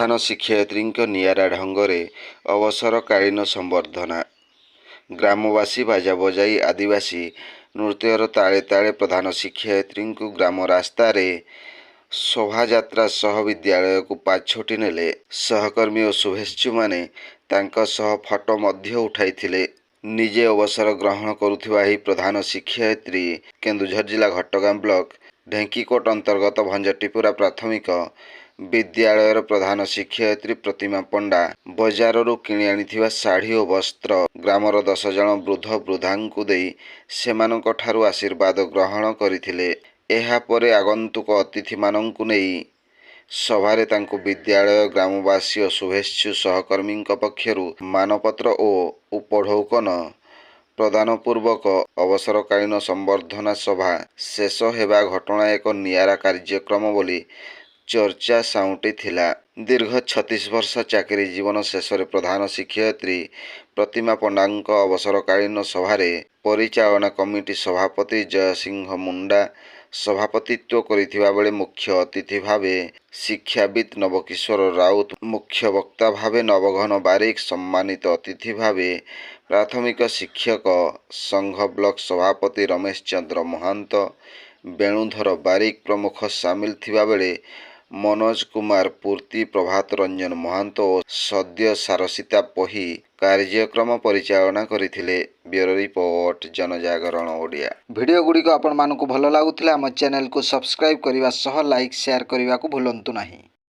प्रधान शिक्षयित्री नियारा ढंगरे अवसरकालीन संबर्धना। ग्रामवासी बाजा बजाई आदिवासी नृत्यर ताले ताले प्रधान शिक्षयित्री ग्राम रास्तार शोभायात्रा सह विद्यालय को पाछोटी नेले। सहकर्मी और शुभेच्छु माने तांका सह फोटो मध्य उठाइथिले। निजे अवसर ग्रहण करुथिबा ही प्रधान शिक्षयित्री केन्दुझर जिला घटगां ब्लॉक ढेंकीकोट अंतर्गत भंजटीपुरा प्राथमिक विद्यालयर प्रधान शिक्षयित्री प्रतिमा पंडा बजाररू किणी आनिथिबा शाढ़ी और वस्त्र ग्रामर 10 जन वृद्ध वृद्धांकु देई सेमानक ठारू आशीर्वाद ग्रहण करिथिले। एहा परे आगंतुक अतिथि मानंकु नेई सभारे तांकु विद्यालय ग्रामवासी और शुभेच्छु सहकर्मी पक्षरु मानपत्र और उपढौकन प्रदान पूर्वक अवसरकालीन संबर्धना सभा शेष हेबा घटना एक नियारा कार्यक्रम बोली चर्चा साउंटी थिला। दीर्घ 36 वर्ष चाकरी जीवन शेष प्रधान शिक्षयित्री प्रतिमा पंडांक अवसरकालीन सभारे परिचालना कमिटी सभापति जयसिंह मुंडा सभापतित्व करिथिबा बेले मुख्य अतिथि भावे शिक्षाविद नवकिशोर राउत, मुख्य वक्ता भावे नवघन बारिक, सम्मानित अतिथि भावे प्राथमिक शिक्षक संघ ब्लॉक सभापति रमेश चंद्र महंत, वेणुधर बारिक प्रमुख सामिल थिबा बेले मनोज कुमार पूर्ति, प्रभात रंजन महंत और सद्य सारसिता पही कार्यक्रम परिचालना करिथिले। ब्यूरो रिपोर्ट जनजागरण ओडिया। वीडियो गुडी को आपण मानकु भलो लागुथिला हम चैनल को सब्सक्राइब करिवा सह लाइक शेयर करिवा को भूलंतु नाही।